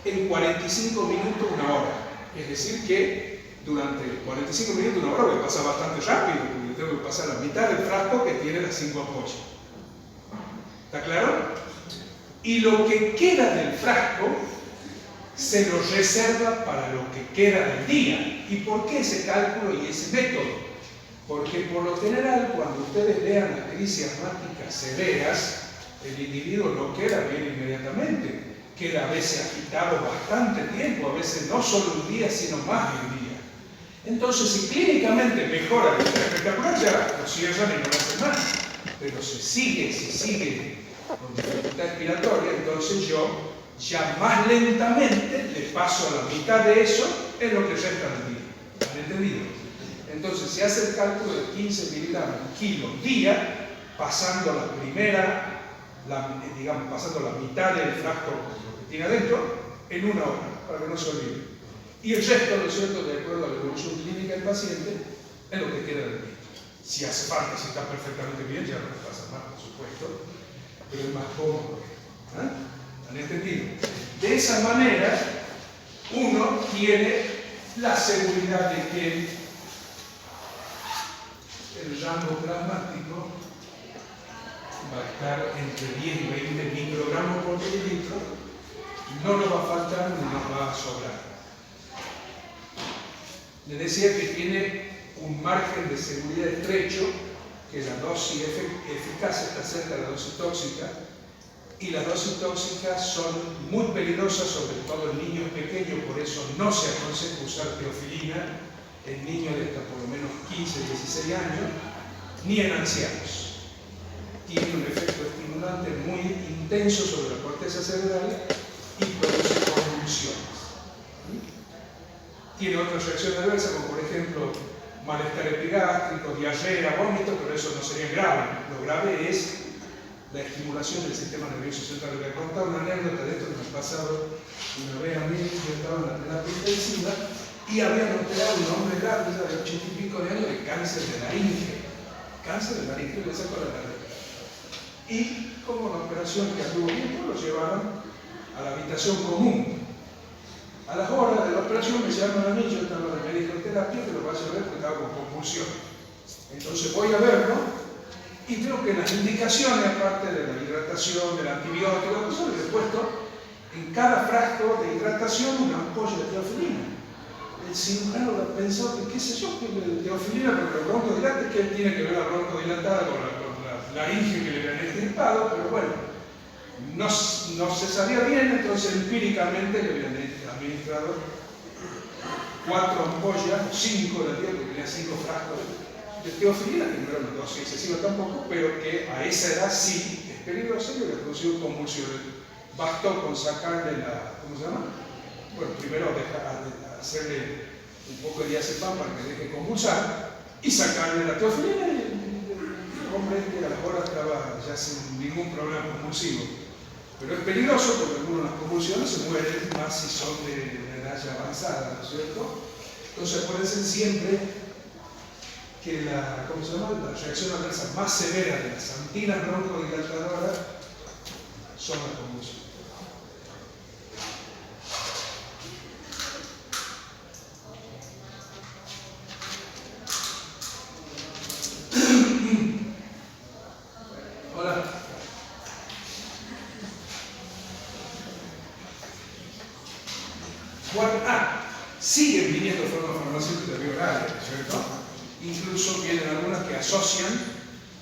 en 45 minutos, una hora. Es decir que durante 45 minutos, una hora, voy a pasar bastante rápido, porque tengo que pasar la mitad del frasco que tiene las 5 ampollas. ¿Está claro? Y lo que queda del frasco se lo reserva para lo que queda del día. ¿Y por qué ese cálculo y ese método? Porque por lo general, cuando ustedes vean las crisis asmáticas severas, el individuo no queda bien inmediatamente. Queda a veces agitado bastante tiempo, a veces no solo un día, sino más de un día. Entonces, si clínicamente mejora de manera espectacular, ya lo cierran y no hacen más. Pero si sigue con dificultad respiratoria, entonces yo ya más lentamente le paso a la mitad de eso en lo que resta del día. ¿Han entendido? Entonces se hace el cálculo de 15 miligramos kilo día, pasando la primera, pasando la mitad del frasco que tiene adentro en una hora, para que no se olvide. Y el resto, ¿no es cierto?, de acuerdo a la evolución clínica del paciente, es lo que queda del día. Si hace falta, si está perfectamente bien, ya no le pasa más, por supuesto, pero es más cómodo. ¿Eh? ¿Han entendido? De esa manera, uno tiene la seguridad de que el rango plasmático va a estar entre 10 y 20 microgramos por mililitro, no nos va a faltar ni nos va a sobrar. Les decía que tiene un margen de seguridad estrecho, que la dosis eficaz está cerca de la dosis tóxica, y las dosis tóxicas son muy peligrosas, sobre todo en niños pequeños, por eso no se aconseja usar teofilina en niños de hasta por lo menos 15, 16 años, ni en ancianos. Tiene un efecto estimulante muy intenso sobre la corteza cerebral y produce convulsiones. Tiene otras reacciones adversas, como por ejemplo malestar epigástrico, diarrea, vómito, pero eso no sería grave. Lo grave es la estimulación del sistema nervioso central. Les voy a contar una anécdota de esto que me ha pasado una vez a mí. Yo estaba en la terapia intensiva y habían operado un hombre grande, de 80 y pico de años, de cáncer de laringe. Cáncer de laringe, le sacó la garganta. Y como la operación que anduvo bien, lo llevaron a la habitación común. A las horas de la operación me llaman a mí, yo estaba de médico terapia que lo vaya a ver porque estaba con convulsión. Entonces voy a verlo y veo que las indicaciones, aparte de la hidratación, del antibiótico, pues le he puesto en cada frasco de hidratación una ampolla de teofilina. El cirujano pensó que, qué sé yo, que el teofilina, porque el broncodilate, que tiene que ver la broncodilatada con la laringe que le habían extirpado, pero bueno, no se sabía bien, entonces empíricamente le habían administrado 4 ampollas, 5 de día, porque tenía 5 frascos de teofilina, que no era una dosis excesiva tampoco, pero que a esa edad sí es peligrosa y le produjo convulsiones. Bastó con sacarle la, ¿cómo se llama? Bueno, primero hacerle un poco de diazepam para que deje convulsar y sacarle la teofilina y el hombre que a las horas estaba ya sin ningún problema convulsivo. Pero es peligroso porque algunas de las convulsiones se mueren más si son de una edad ya avanzada, ¿no es cierto? Entonces acuérdense siempre que la reacción adversa más severa de las antinas broncodilatadoras son las convulsiones. Hola. Siguen viniendo formas farmacéuticas biorales, ¿cierto? Incluso vienen algunas que asocian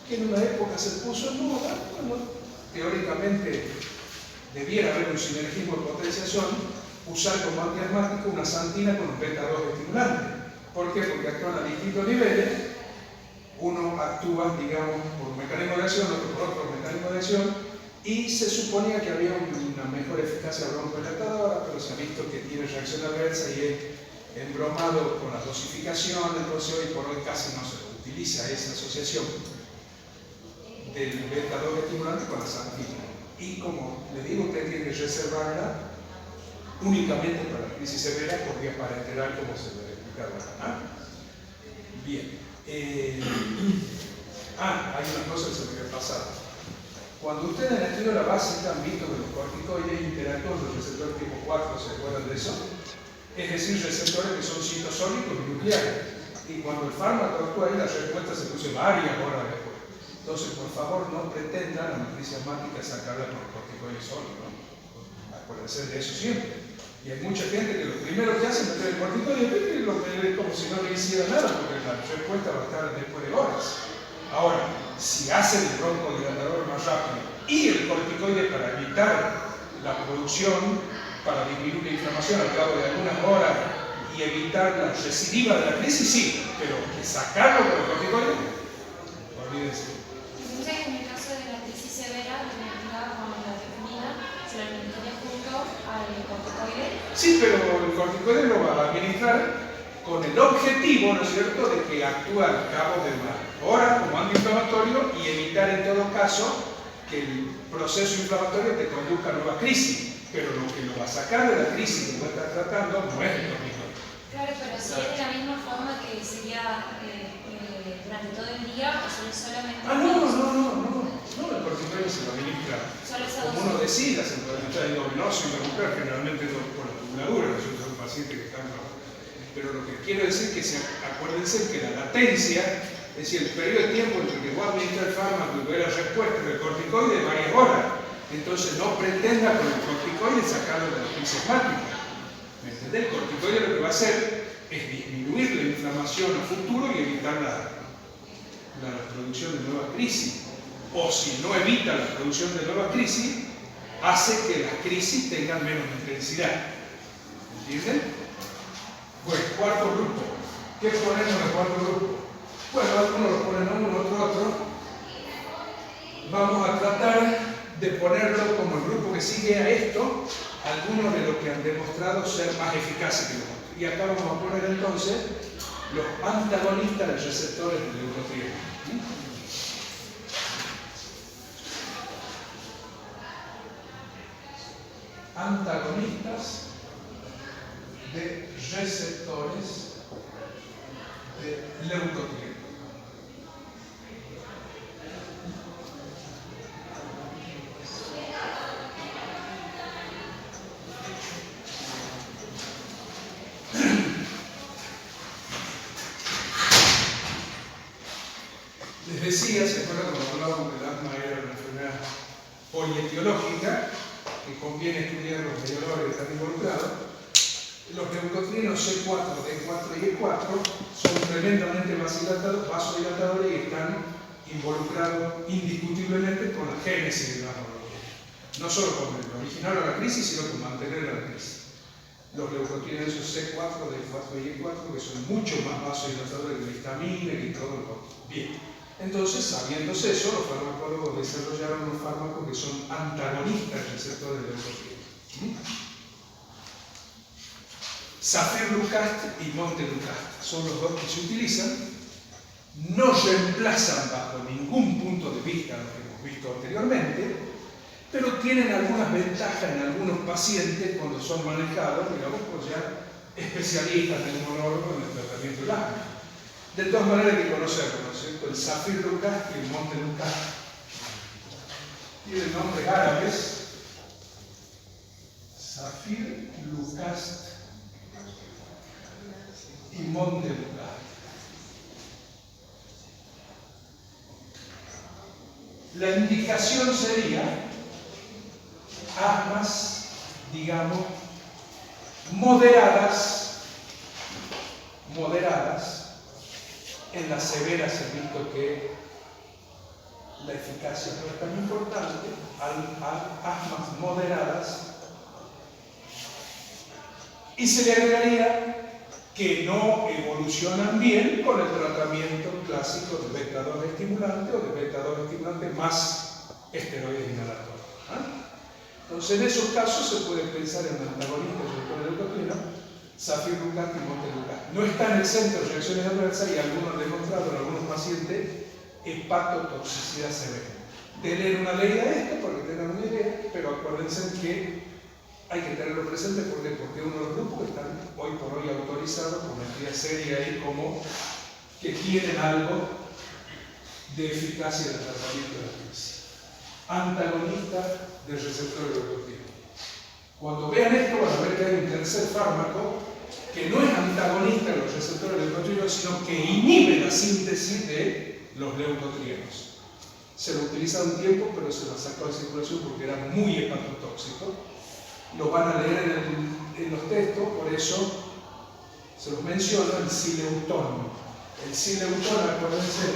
que en una época se puso en moda, bueno, teóricamente debiera haber un sinergismo de potenciación, usar como antiasmático una santina con un beta-2 estimulante. ¿Por qué? Porque actúan a distintos niveles. Uno actúa, digamos, por un mecanismo de acción, otro por otro mecanismo de acción, y se suponía que había una mejor eficacia broncodilatadora, pero se ha visto que tiene reacción adversa y es embromado con la dosificación, entonces hoy por hoy casi no se utiliza esa asociación del beta-2 estimulante con la santina. Y como le digo, usted tiene que reservarla únicamente para la crisis severa por vía parenteral, como se le explicaba. Bien. Hay una cosa que se me había pasado. Cuando ustedes en el estudio de la básica han visto que los corticoides interactúan con los receptores tipo 4, ¿se acuerdan de eso? Es decir, receptores que son citosólicos y nucleares. Y cuando el fármaco actúa ahí, la respuesta se produce varias horas después. Entonces, por favor, no pretendan la matriz asmática sacarla con el corticoide solo, ¿no? Acuérdense de eso siempre. Y hay mucha gente que lo primero que hace es meter el corticoide y lo ve como si no le hiciera nada, porque la respuesta va a estar después de horas. Ahora, si hacen el broncodilatador más rápido y el corticoide para evitar la producción, para disminuir la inflamación al cabo de algunas horas y evitar la recidiva de la crisis, sí, pero sacarlo con el corticoide, olvídense. Entonces, en el caso de la crisis severa, lo que indicaba con la teofilina, se lo administraría junto al corticoide. Sí, pero el corticoide lo va a administrar con el objetivo, ¿no es cierto?, de que actúe al cabo de una hora como antiinflamatorio y evitar en todo caso que el proceso inflamatorio te conduzca a nuevas crisis. Pero lo que lo va a sacar de la crisis que vos estás tratando no es el corticoide. Claro, pero si es de la misma forma que sería durante todo el día o solamente... No, el corticoide se lo administra. Como uno decida, se puede administrar endovenoso y intramuscular, generalmente por la tubuladura, yo soy un paciente que está en... Pero lo que quiero decir es que acuérdense que la latencia, es decir, el periodo de tiempo entre que vos administras el fármaco y ve la respuesta del corticoide es varias horas. Entonces no pretenda con el corticoide sacarlo de la crisis asmática. ¿Me entendés? El corticoide lo que va a hacer es disminuir la inflamación a futuro y evitar la producción de nuevas crisis. O si no evita la producción de nuevas crisis, hace que las crisis tengan menos intensidad. ¿Entienden? Bueno, cuarto grupo. ¿Qué ponemos en el cuarto grupo? Bueno, algunos lo ponen a uno, otro. Vamos a tratar de ponerlo como el grupo que sigue a esto, algunos de los que han demostrado ser más eficaces que los otros. Y acá vamos a poner entonces los antagonistas de receptores de leucotrieno. Antagonistas de receptores de leucotrieno. decía, ¿se acuerdan cuando hablábamos que el asma era una enfermedad polietiológica, que conviene estudiar los mediadores que están involucrados? Los leucotrienos C4, D4 y E4 son tremendamente vasodilatadores y están involucrados indiscutiblemente con la génesis de la neurología. No solo con originar a la crisis, sino con mantener a la crisis. Los leucotrienos C4, D4 y E4, que son mucho más vasodilatadores que la histamina y todo lo otro. Bien, entonces, sabiéndose eso, los farmacólogos desarrollaron unos fármacos que son antagonistas del receptor de leucotrieno. Safir-Lucast y Montelukast son los dos que se utilizan. No reemplazan bajo ningún punto de vista lo que hemos visto anteriormente, pero tienen algunas ventajas en algunos pacientes cuando son manejados, digamos, por ya especialistas neumólogos en el tratamiento del asma. De todas maneras hay que conocerlo, ¿no es cierto? El Safir-Lucast y el Montelukast tienen nombres árabes. Safir-Lucast y Montelukast. La indicación sería asmas, digamos, moderadas, en las severas he visto que la eficacia no es tan importante, asmas moderadas, y se le agregaría que no evolucionan bien con el tratamiento clásico de beta-2 estimulante o de beta-2 estimulante más esteroides inhalatorios. Entonces, en esos casos se puede pensar en antagonistas del leucotrieno, Safir-Lucast y Montelukast. No está en el centro de reacciones adversas y algunos han demostrado en algunos pacientes hepatotoxicidad severa. De leer una ley a esto para que tengan una idea, pero acuérdense que hay que tenerlo presente porque uno de los grupos que están hoy por hoy autorizados por una entidad seria ahí como que tienen algo de eficacia en el tratamiento de la crisis. Antagonista del receptor leucotrieno. Cuando vean esto van a ver que hay un tercer fármaco que no es antagonista de los receptores leucotrienos, sino que inhibe la síntesis de los leucotrienos. Se lo utiliza un tiempo, pero se lo sacó de circulación porque era muy hepatotóxico. Lo van a leer en los textos, por eso se los menciono, el Sileutón. El Sileutón, acuérdense,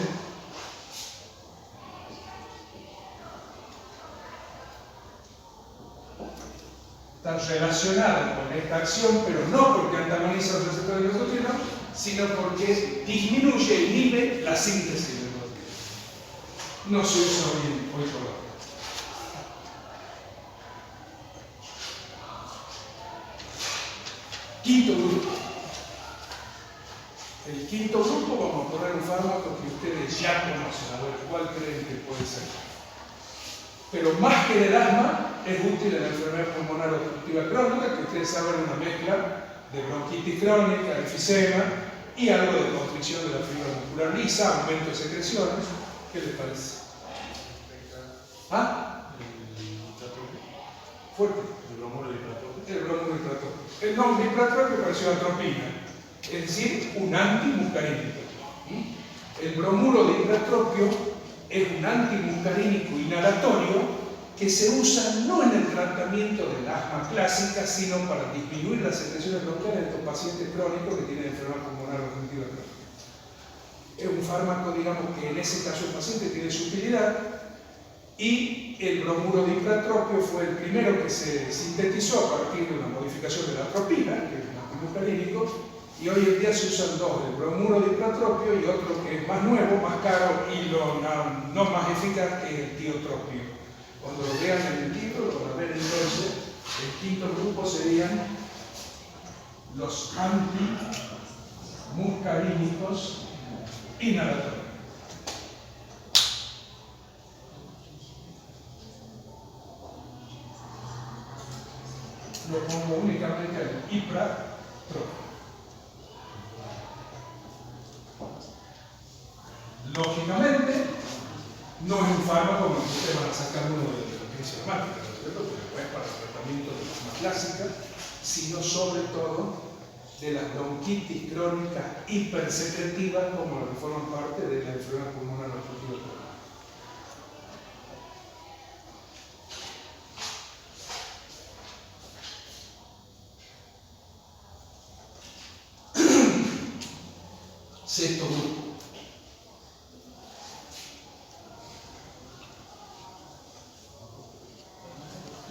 está relacionado con esta acción, pero no porque antagoniza el receptor de leucotrieno, sino porque disminuye e inhibe la síntesis de leucotrieno. No se usa hoy por hoy. Quinto grupo. El quinto grupo vamos a poner un fármaco que ustedes ya conocen, a ver cuál creen que puede ser. Pero más que el asma, es útil en la enfermedad pulmonar obstructiva crónica, que ustedes saben una mezcla de bronquitis crónica, enfisema y algo de constricción de la fibra muscular lisa, aumento de secreciones. ¿Qué les parece? ¿Ah? Fuerte. El bromuro de hipratropio. El bromuro de hipratropio. El nombre hipratropio pareció atropina, es decir, un antimuscarínico. El bromuro de hipratropio es un antimuscarínico inhalatorio que se usa no en el tratamiento del asma clásica, sino para disminuir las secreciones bronquiales de estos pacientes crónicos que tienen enfermedad pulmonar obstructiva crónica. Es un fármaco, digamos, que en ese caso el paciente tiene su utilidad, y el bromuro de hipratropio fue el primero que se sintetizó a partir de una modificación de la atropina, que es un antimuscarínico, y hoy en día se usan dos, el bromuro de hipratropio y otro que es más nuevo, más caro y no más eficaz, que es el tiotropio. Cuando lo vean en el libro, lo van a ver entonces, el quinto grupo serían los antimuscarínicos inhalatorios. Lo pongo únicamente en hipratropio. Lógicamente, no es un fármaco como ustedes van a sacar uno de la crisis reumática, ¿no es cierto? Porque no es para el tratamiento de la asma clásica, sino sobre todo de las bronquitis crónicas hipersecretivas como las que forman parte de la enfermedad pulmonar obstructiva crónica. Sexto grupo.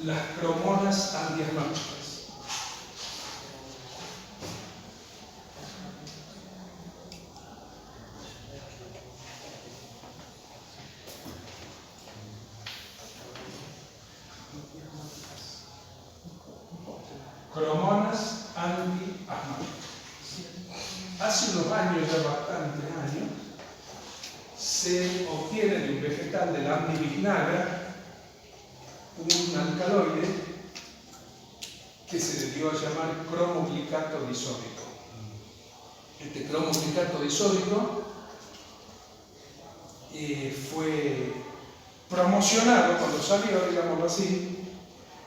Las cromonas antiasmáticas. Cromonas antiasmáticas. Hace unos años, ya bastantes años, se obtiene de un vegetal de la Amnibignaga un alcaloide que se le dio a llamar cromoglicato disódico. Este cromoglicato disódico fue promocionado cuando salió, digámoslo así,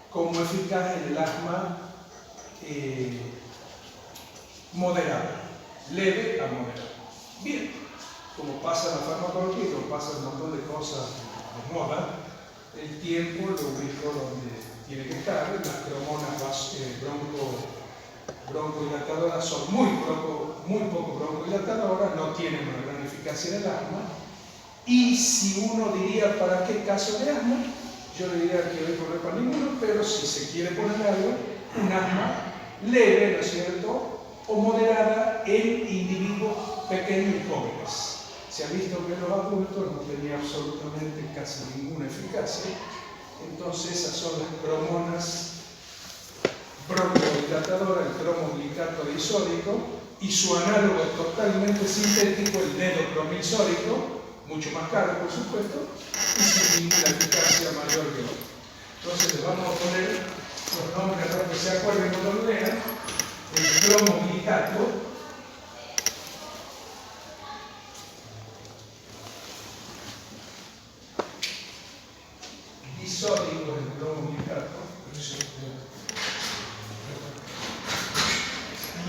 como eficaz en el asma moderado, leve a moderado. Bien, como pasa la farmacología, como pasa un montón de cosas de moda, el tiempo lo ubicó donde tiene que estar. Las cromonas broncodilatadoras son muy poco broncodilatadoras, no tienen una gran eficacia en el asma. Y si uno diría para qué caso de asma, yo le diría que hoy no para ninguno, pero si se quiere poner algo, un asma leve, ¿no es cierto?, o moderada en individuos pequeños y jóvenes. Se ha visto que los adultos no tenían absolutamente casi ninguna eficacia. Entonces esas son las cromonas broncodilatadoras, el cromoglicato disódico, y su análogo es totalmente sintético, el dedocromilsódico, mucho más caro por supuesto, y sin ninguna eficacia mayor que otro. Entonces les vamos a poner los nombres para que se acuerden cuando lo lean. El cromoglicato disódico, el cromoglicato,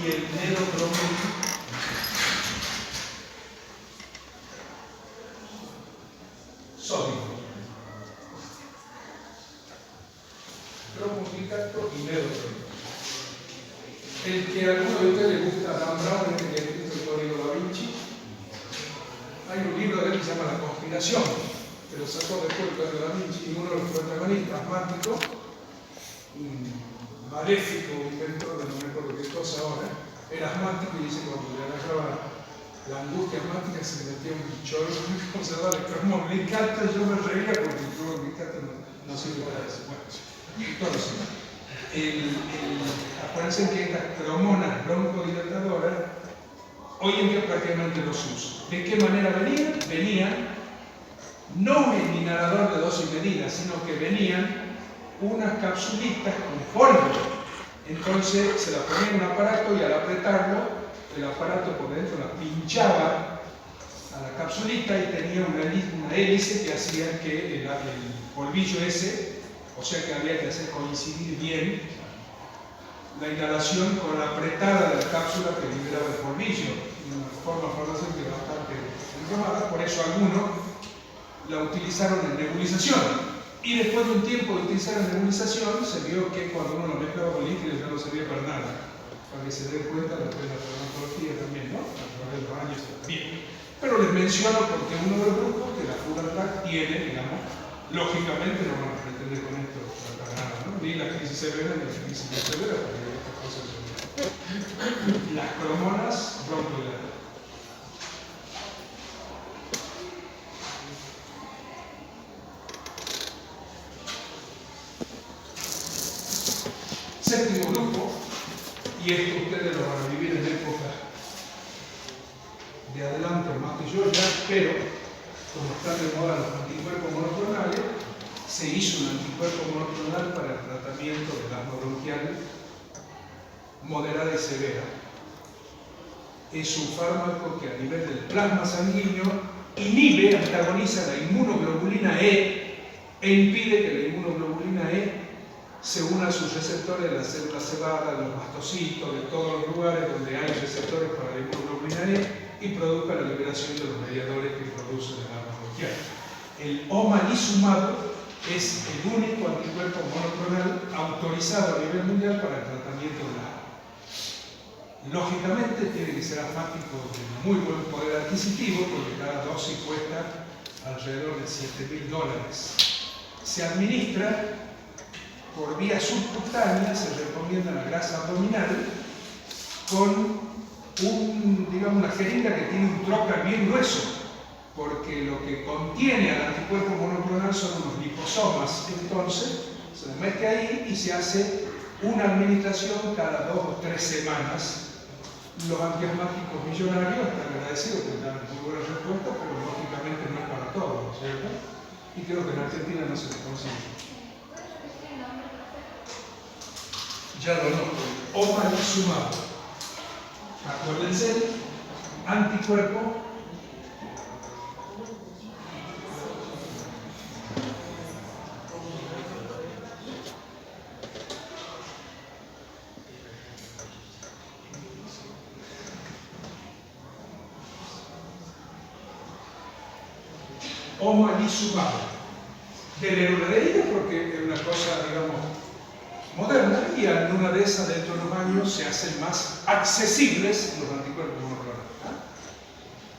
y el dedocromilsódico cromoglicato y dedocromilsódico. El que a alguno de ustedes le gusta Dan Brown, el que ha escrito el Código Da Vinci, hay un libro de él que se llama La Conspiración, que lo sacó después el Código Da Vinci, y uno de los protagonistas, asmático, un maléfico inventor de no me acuerdo qué cosa ahora, era asmático y dice que cuando le agarraba la angustia asmática se le metía un chorro, ¿cómo se llama? El cromoglicato. Yo me reía porque el cromoglicato no sirve para eso. Bueno, entonces, acuérdense que estas cromonas broncodilatadoras hoy en día prácticamente los usan. ¿De qué manera venían? Venían no en inhalador de dosis medida, sino que venían unas capsulitas con polvo. Entonces se la ponía en un aparato y al apretarlo, el aparato por dentro la pinchaba a la capsulita y tenía una hélice que hacía que el polvillo ese, o sea que había que hacer coincidir bien la inhalación con la apretada de la cápsula que liberaba el polvillo, una forma farmacéutica bastante informada. Por eso algunos la utilizaron en nebulización. Y después de un tiempo de utilizar en nebulización, se vio que cuando uno lo mezclaba con líquidos ya no servía para nada. Para que se den cuenta de la farmacología también, ¿no? A través de los años. Bien. Pero les menciono porque uno de los grupos que la Full tiene, digamos, lógicamente no van a pretender con esto para nada, ¿no? Ni la crisis severa ni la crisis no severa, porque estas cosas son. Las cromonas broncodilatadoras. Séptimo grupo, y esto ustedes lo van a vivir en época de adelanto más que yo ya, pero como están de moda los anticuerpos monoclonales, se hizo un anticuerpo monoclonal para el tratamiento del asma bronquial moderada y severa. Es un fármaco que a nivel del plasma sanguíneo inhibe, antagoniza la inmunoglobulina E e impide que la inmunoglobulina E se une a sus receptores de la célula cebada, de los mastocitos, de todos los lugares donde hay receptores para la inmunoglobulina E y produzca la liberación de los mediadores que producen el arma bronquial. El omalizumab es el único anticuerpo monoclonal autorizado a nivel mundial para el tratamiento de la asma. Lógicamente tiene que ser asmático de muy buen poder adquisitivo porque cada dosis cuesta alrededor de $7.000. Se administra por vía subcutánea, se recomienda la grasa abdominal con una jeringa que tiene un trocar bien grueso, porque lo que contiene al anticuerpo monoclonal son unos liposomas. Entonces se le mete ahí y se hace una administración cada 2 o 3 semanas. Los antiasmáticos millonarios están agradecidos que dan muy buena respuesta, pero lógicamente no es para todos, ¿no es cierto? Y creo que en Argentina no se le consigue. Ya lo noto, omalizumab. Acuérdense, anticuerpo omalizumab. De la heroína porque es una cosa, digamos, moderna, y en una de esas dentro de unos años se hacen más accesibles los anticuerpos monoclonales.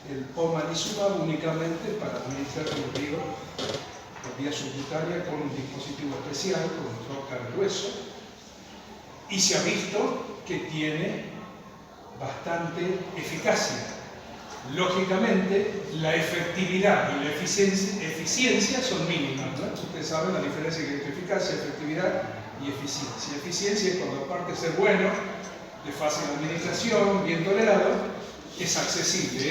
El omalizumab únicamente para administrar por vía subcutánea con un dispositivo especial, con un trocar grueso, y se ha visto que tiene bastante eficacia. Lógicamente, la efectividad y la eficiencia son mínimas, ¿no? Ustedes saben la diferencia entre eficacia, efectividad y eficiencia. Eficiencia es cuando, aparte de ser bueno, de fácil administración, bien tolerado, es accesible.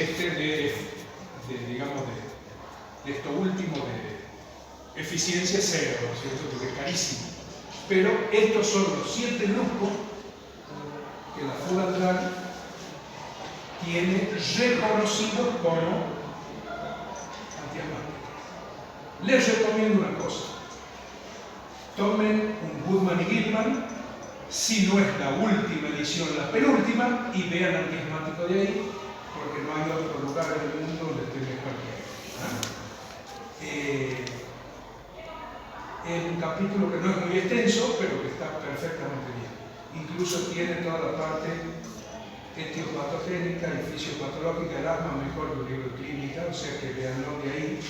De esto último de eficiencia cero, ¿no es cierto? Porque es carísimo. Pero estos son los 7 grupos que la Food and Drug tiene reconocido como antiasmático. Les recomiendo una cosa. Tomen un Goodman y Gilman, si no es la última edición, la penúltima, y vean antiasmático de ahí, porque no hay otro lugar en el mundo donde esté mejor que ahí. Es un capítulo que no es muy extenso, pero que está perfectamente bien. Incluso tiene toda la parte etiopatogénica y fisiopatológica del asma, mejor que un libro de clínica, o sea que veanlo de ahí.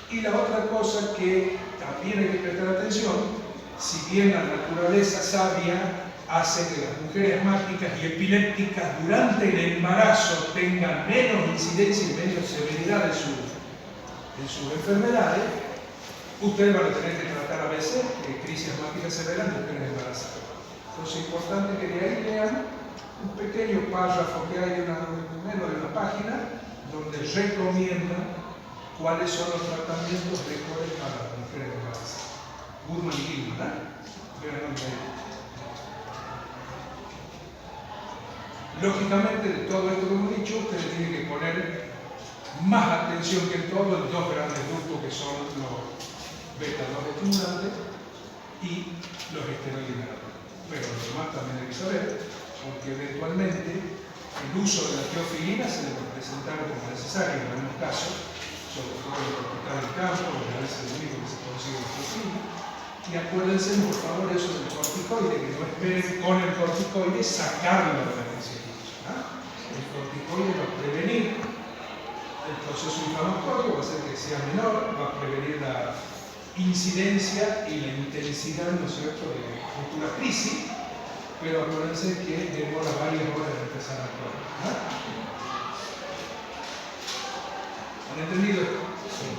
Y la otra cosa que también hay que prestar atención, si bien la naturaleza sabia hace que las mujeres asmáticas y epilépticas durante el embarazo tengan menos incidencia y menos severidad en sus enfermedades, ustedes van a tener que tratar a veces crisis asmáticas severas en mujeres embarazadas. Entonces es importante que de ahí vean un pequeño párrafo que hay menos de una página donde recomiendan cuáles son los tratamientos mejores para las mujeres embarazadas. Goodman y Gilman, lógicamente, de todo esto que hemos dicho, ustedes tienen que poner más atención que en todo en 2 grandes grupos que son los beta-2 estimulantes y los esteroides. Pero lo demás también hay que saber, porque eventualmente el uso de la teofilina se debe presentar como necesario en algunos casos, sobre todo en el hospital del campo, donde a veces es lo único que se consigue la teofilina. Y acuérdense, por favor, eso del corticoide, que no esperen con el corticoide sacarlo de la emergencia. El corticoide va a prevenir el proceso inflamatorio, va a hacer que sea menor, va a prevenir la incidencia y la intensidad, ¿no es cierto?, de futura crisis, pero acuérdense que demora varias horas en empezar a actuar. ¿Han entendido esto? Sí.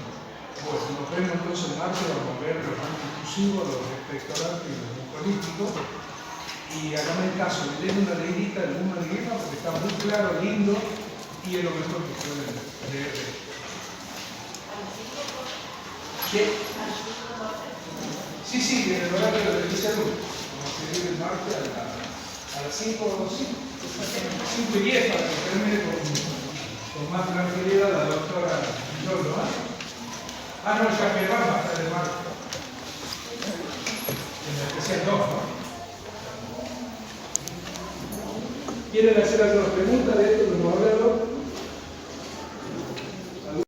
Bueno, nos vemos entonces en marzo, vamos a ver los antitusivos, los expectorantes y los mucolíticos. Y háganme caso, le den una leidita al Goodman y Gilman porque está muy claro, lindo y es lo mejor que pueden leer. ¿Qué? Sí, en el horario de la salud. Vamos a seguir el martes a las 5 o 5:10 para que termine con más tranquilidad la doctora Yolo. No, ya que va a estar el martes. En la especial 2. ¿Quieren hacer alguna pregunta de esto que hemos hablado?